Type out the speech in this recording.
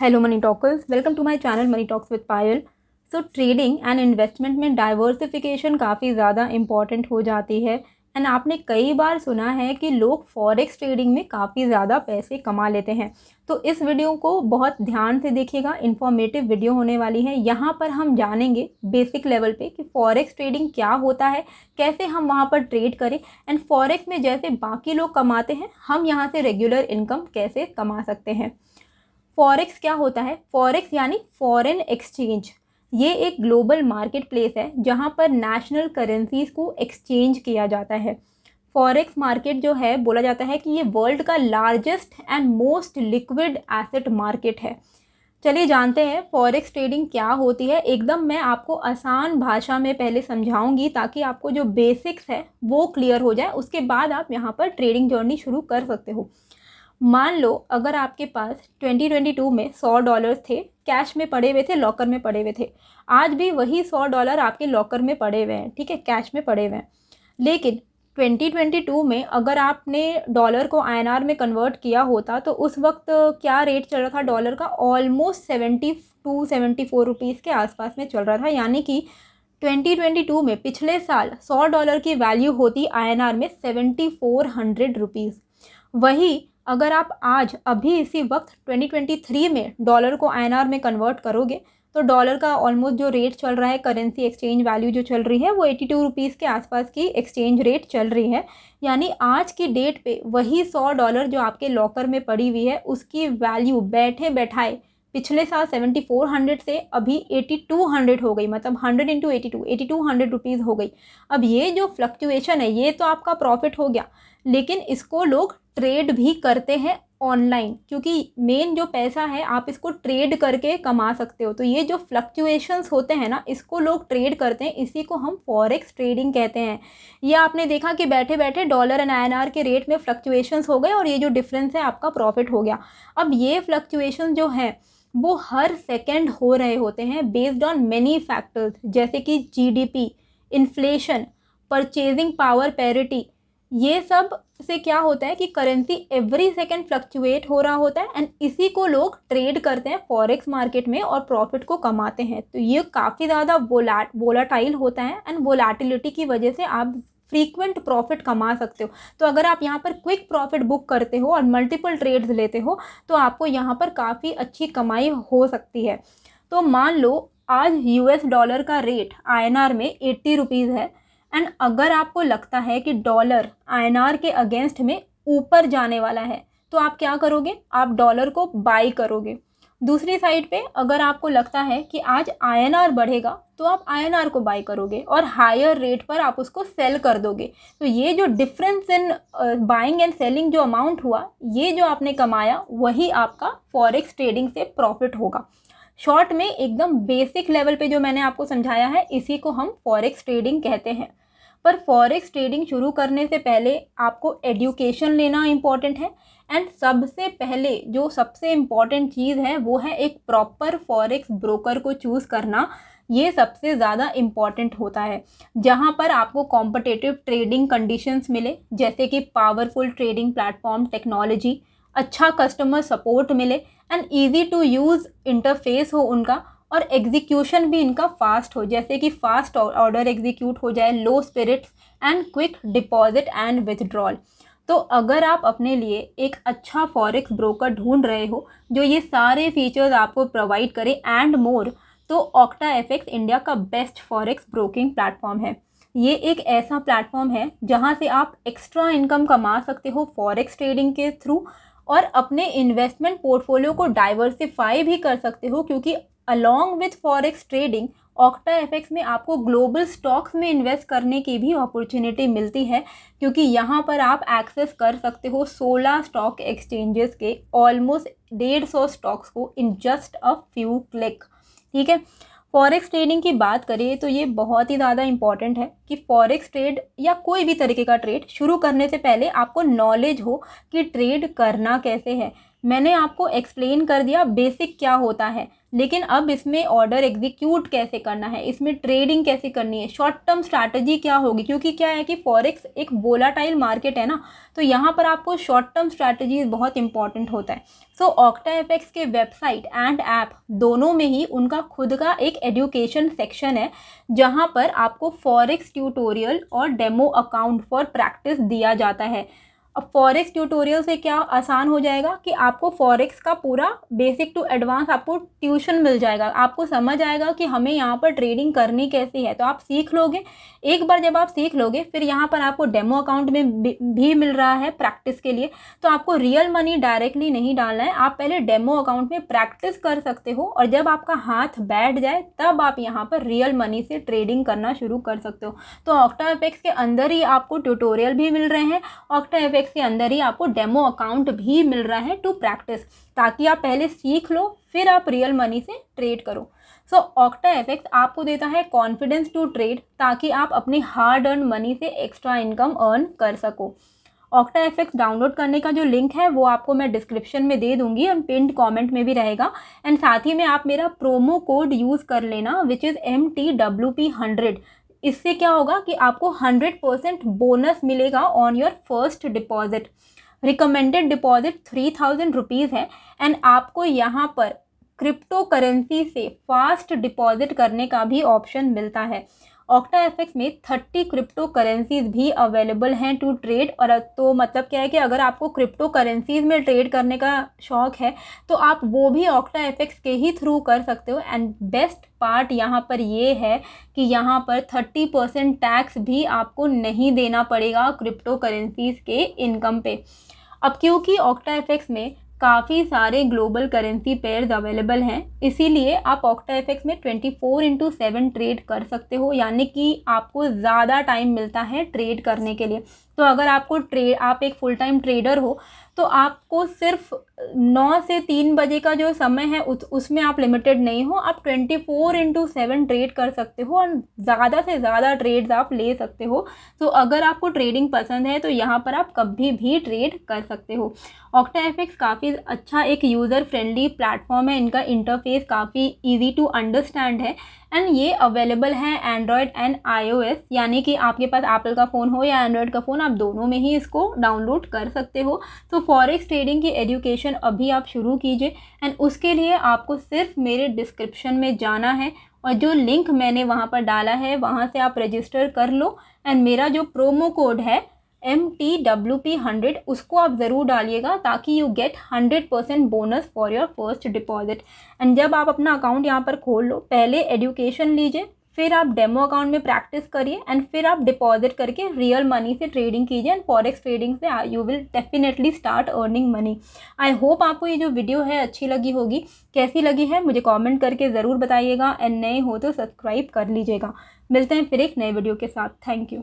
Hello money talkers, welcome to my channel money talks with Payal. So trading and investment में diversification काफ़ी ज़्यादा important हो जाती है। एंड आपने कई बार सुना है कि लोग फॉरेक्स ट्रेडिंग में काफ़ी ज़्यादा पैसे कमा लेते हैं। तो इस वीडियो को बहुत ध्यान से देखिएगा, इन्फॉर्मेटिव वीडियो होने वाली है। यहाँ पर हम जानेंगे बेसिक लेवल पे कि फॉरेक्स ट्रेडिंग क्या होता है, कैसे हम वहाँ पर ट्रेड करें, एंड फॉरेक्स में जैसे बाकी लोग कमाते हैं हम यहाँ से रेगुलर इनकम कैसे कमा सकते हैं। फॉरेक्स क्या होता है? फॉरेक्स यानी फॉरेन एक्सचेंज। ये एक ग्लोबल मार्केट प्लेस है जहाँ पर नेशनल करेंसीज को एक्सचेंज किया जाता है। फॉरेक्स मार्केट जो है, बोला जाता है कि ये वर्ल्ड का largest and most liquid asset market है। चलिए जानते हैं फॉरेक्स ट्रेडिंग क्या होती है। एकदम मैं आपको आसान भाषा में पहले समझाऊंगी ताकि आपको जो बेसिक्स है वो क्लियर हो जाए, उसके बाद आप यहाँ पर ट्रेडिंग जर्नी शुरू कर सकते हो। मान लो अगर आपके पास 2022 में $100 थे, कैश में पड़े हुए थे, लॉकर में पड़े हुए थे। आज भी वही $100 आपके लॉकर में पड़े हुए हैं, ठीक है, कैश में पड़े हुए हैं। लेकिन 2022 में अगर आपने डॉलर को INR में कन्वर्ट किया होता तो उस वक्त क्या रेट चल रहा था डॉलर का? ऑलमोस्ट 72-74 रुपीज़ के आसपास में चल रहा था। यानी कि 2022 में पिछले साल $100 की वैल्यू होती INR में 7400 रुपीज़। वही अगर आप आज अभी इसी वक्त 2023 में डॉलर को INR में कन्वर्ट करोगे तो डॉलर का ऑलमोस्ट जो रेट चल रहा है, करेंसी एक्सचेंज वैल्यू जो चल रही है, वो 82 रुपीज़ के आसपास की एक्सचेंज रेट चल रही है। यानी आज की डेट पे वही $100 जो आपके लॉकर में पड़ी हुई है उसकी वैल्यू बैठे बैठाए पिछले साल 7400 से अभी 8200 हो गई। मतलब 100 इंटू 8200 रुपीज़ हो गई। अब ये जो फ्लक्चुएशन है ये तो आपका प्रॉफिट हो गया, लेकिन इसको लोग ट्रेड भी करते हैं ऑनलाइन, क्योंकि मेन जो पैसा है आप इसको ट्रेड करके कमा सकते हो। तो ये जो फ्लक्चुएशंस होते हैं ना, इसको लोग ट्रेड करते हैं, इसी को हम फॉरेक्स ट्रेडिंग कहते हैं। ये आपने देखा कि बैठे बैठे डॉलर एंड INR के रेट में फ्लक्चुएशंस हो गए और ये जो डिफरेंस है आपका प्रॉफिट हो गया। अब ये फ्लक्चुएशन जो है वो हर सेकेंड हो रहे होते हैं बेस्ड ऑन मेनी फैक्टर्स, जैसे कि GDP, inflation, purchasing power parity. ये सब से क्या होता है कि करेंसी एवरी सेकेंड फ्लक्चुएट हो रहा होता है एंड इसी को लोग ट्रेड करते हैं फॉरेक्स मार्केट में और प्रॉफिट को कमाते हैं। तो ये काफ़ी ज़्यादा वोलाटाइल होता है एंड वोलाटिलिटी की वजह से आप फ्रीक्वेंट प्रॉफिट कमा सकते हो। तो अगर आप यहाँ पर क्विक प्रॉफिट बुक करते हो और मल्टीपल ट्रेड्स लेते हो तो आपको यहाँ पर काफ़ी अच्छी कमाई हो सकती है। तो मान लो आज US डॉलर का रेट INR में 80 रुपीज़ है एंड अगर आपको लगता है कि डॉलर INR के अगेंस्ट में ऊपर जाने वाला है तो आप क्या करोगे? आप डॉलर को बाई करोगे। दूसरी साइड पे अगर आपको लगता है कि आज INR बढ़ेगा तो आप INR को बाई करोगे और हायर रेट पर आप उसको सेल कर दोगे। तो ये जो difference in buying and selling जो अमाउंट हुआ, ये जो आपने कमाया वही आपका फॉरेक्स ट्रेडिंग से प्रॉफिट होगा। शॉर्ट में एकदम बेसिक लेवल पे जो मैंने आपको समझाया है इसी को हम फॉरेक्स ट्रेडिंग कहते हैं। पर फॉरेक्स ट्रेडिंग शुरू करने से पहले आपको एजुकेशन लेना इम्पॉर्टेंट है एंड सबसे पहले जो सबसे इम्पॉर्टेंट चीज़ है वो है एक प्रॉपर फॉरेक्स ब्रोकर को चूज़ करना। ये सबसे ज़्यादा इम्पॉर्टेंट होता है जहाँ पर आपको कॉम्पिटिटिव ट्रेडिंग कंडीशंस मिले, जैसे कि पावरफुल ट्रेडिंग प्लेटफॉर्म टेक्नोलॉजी, अच्छा कस्टमर सपोर्ट मिले and easy to use interface हो उनका, और एग्जीक्यूशन भी इनका फास्ट हो, जैसे कि फास्ट ऑर्डर एग्जीक्यूट हो जाए, low spreads and quick deposit and withdrawal. तो अगर आप अपने लिए एक अच्छा फॉरेक्स ब्रोकर ढूंढ रहे हो जो ये सारे फीचर्स आपको प्रोवाइड करे एंड मोर, तो OctaFX इंडिया का बेस्ट फॉरेक्स ब्रोकिंग प्लेटफॉर्म है। ये एक ऐसा प्लेटफॉर्म है जहाँ से आप एक्स्ट्रा इनकम कमा सकते हो फॉरेक्स ट्रेडिंग के थ्रू और अपने इन्वेस्टमेंट पोर्टफोलियो को डाइवर्सिफाई भी कर सकते हो, क्योंकि along with forex trading OctaFX में आपको ग्लोबल स्टॉक्स में इन्वेस्ट करने की भी अपॉर्चुनिटी मिलती है, क्योंकि यहाँ पर आप एक्सेस कर सकते हो 16 स्टॉक एक्सचेंजेस के ऑलमोस्ट 150 स्टॉक्स को in just a few click. ठीक है, फॉरेक्स ट्रेडिंग की बात करें तो ये बहुत ही ज़्यादा इंपॉर्टेंट है कि फॉरेक्स ट्रेड या कोई भी तरीके का ट्रेड शुरू करने से पहले आपको नॉलेज हो कि ट्रेड करना कैसे है। मैंने आपको एक्सप्लेन कर दिया बेसिक क्या होता है, लेकिन अब इसमें ऑर्डर एग्जीक्यूट कैसे करना है, इसमें ट्रेडिंग कैसे करनी है, शॉर्ट टर्म स्ट्रैटेजी क्या होगी, क्योंकि क्या है कि फॉरेक्स एक वोलाटाइल मार्केट है ना, तो यहाँ पर आपको शॉर्ट टर्म स्ट्रैटेजी बहुत इंपॉर्टेंट होता है। सो OctaFX के वेबसाइट एंड ऐप दोनों में ही उनका खुद का एक एजुकेशन सेक्शन है, जहाँ पर आपको फॉरेक्स ट्यूटोरियल और डेमो अकाउंट फॉर प्रैक्टिस दिया जाता है। अब फॉरेक्स ट्यूटोरियल से क्या आसान हो जाएगा कि आपको फॉरेक्स का पूरा बेसिक टू एडवांस आपको ट्यूशन मिल जाएगा, आपको समझ आएगा कि हमें यहाँ पर ट्रेडिंग करनी कैसी है, तो आप सीख लोगे। एक बार जब आप सीख लोगे, फिर यहाँ पर आपको डेमो अकाउंट में भी मिल रहा है प्रैक्टिस के लिए, तो आपको रियल मनी डायरेक्टली नहीं डालना है, आप पहले डेमो अकाउंट में प्रैक्टिस कर सकते हो, और जब आपका हाथ बैठ जाए तब आप यहाँ पर रियल मनी से ट्रेडिंग करना शुरू कर सकते हो। तो OctaFX के अंदर ही आपको ट्यूटोरियल भी मिल रहे हैं, OctaFX के अंदर ही आपको डेमो अकाउंट भी मिल रहा है टू प्रैक्टिस, ताकि आप पहले सीख लो फिर आप रियल मनी से ट्रेड करो। सो OctaFX आपको देता है कॉन्फिडेंस टू ट्रेड, ताकि आप अपनी हार्ड अर्न मनी से एक्स्ट्रा इनकम अर्न कर सको। OctaFX डाउनलोड करने का जो लिंक है वो आपको मैं डिस्क्रिप्शन में दे दूंगी और पिंड कमेंट में भी रहेगा, एंड साथ ही में आप मेरा प्रोमो कोड यूज़ कर लेना विच इज़ MTWP100। इससे क्या होगा कि आपको 100% बोनस मिलेगा on your first deposit. Recommended deposit 3000 rupees है, एंड आपको यहाँ पर क्रिप्टो करेंसी से फास्ट डिपॉजिट करने का भी ऑप्शन मिलता है। OctaFX में 30 क्रिप्टो करेंसीज भी अवेलेबल हैं टू ट्रेड, और तो मतलब क्या है कि अगर आपको क्रिप्टो करेंसीज में ट्रेड करने का शौक है तो आप वो भी OctaFX के ही थ्रू कर सकते हो। एंड बेस्ट पार्ट यहाँ पर ये है कि यहाँ पर 30% टैक्स भी आपको नहीं देना पड़ेगा क्रिप्टो करेंसीज के इनकम पे। अब क्योंकि OctaFX में काफ़ी सारे ग्लोबल करेंसी पेयर्स अवेलेबल हैं, इसीलिए आप OctaFX में 24/7 ट्रेड कर सकते हो, यानी कि आपको ज़्यादा टाइम मिलता है ट्रेड करने के लिए। तो अगर आप एक फुल टाइम ट्रेडर हो तो आपको सिर्फ 9 से 3 बजे का जो समय है उसमें आप लिमिटेड नहीं हो, आप 24/7 ट्रेड कर सकते हो और ज़्यादा से ज़्यादा ट्रेड्स आप ले सकते हो। तो अगर आपको ट्रेडिंग पसंद है तो यहाँ पर आप कभी भी ट्रेड कर सकते हो। OctaFX काफ़ी अच्छा एक यूज़र फ्रेंडली प्लेटफॉर्म है, इनका इंटरफेस काफ़ी ईजी टू अंडरस्टैंड है, एंड ये अवेलेबल है एंड्रॉयड एंड iOS, यानी कि आपके पास एप्पल का फ़ोन हो या एंड्रॉयड का फ़ोन, आप दोनों में ही इसको डाउनलोड कर सकते हो। तो फॉरेक्स ट्रेडिंग की एजुकेशन अभी आप शुरू कीजिए, एंड उसके लिए आपको सिर्फ मेरे डिस्क्रिप्शन में जाना है, और जो लिंक मैंने वहाँ पर डाला है वहाँ से आप रजिस्टर कर लो, एंड मेरा जो प्रोमो कोड है MTWP100 उसको आप ज़रूर डालिएगा, ताकि you get 100% bonus for your first deposit. And जब आप अपना अकाउंट यहाँ पर खोल लो, पहले एजुकेशन लीजिए, फिर आप डेमो अकाउंट में प्रैक्टिस करिए, एंड फिर आप डिपॉजिट करके रियल मनी से ट्रेडिंग कीजिए, एंड फॉरेक्स ट्रेडिंग से you will definitely start earning money. I hope आपको ये जो वीडियो है अच्छी लगी होगी। कैसी लगी है मुझे कमेंट करके ज़रूर बताइएगा, एंड नए हो तो सब्सक्राइब कर लीजिएगा। मिलते हैं फिर एक नए वीडियो के साथ। Thank you.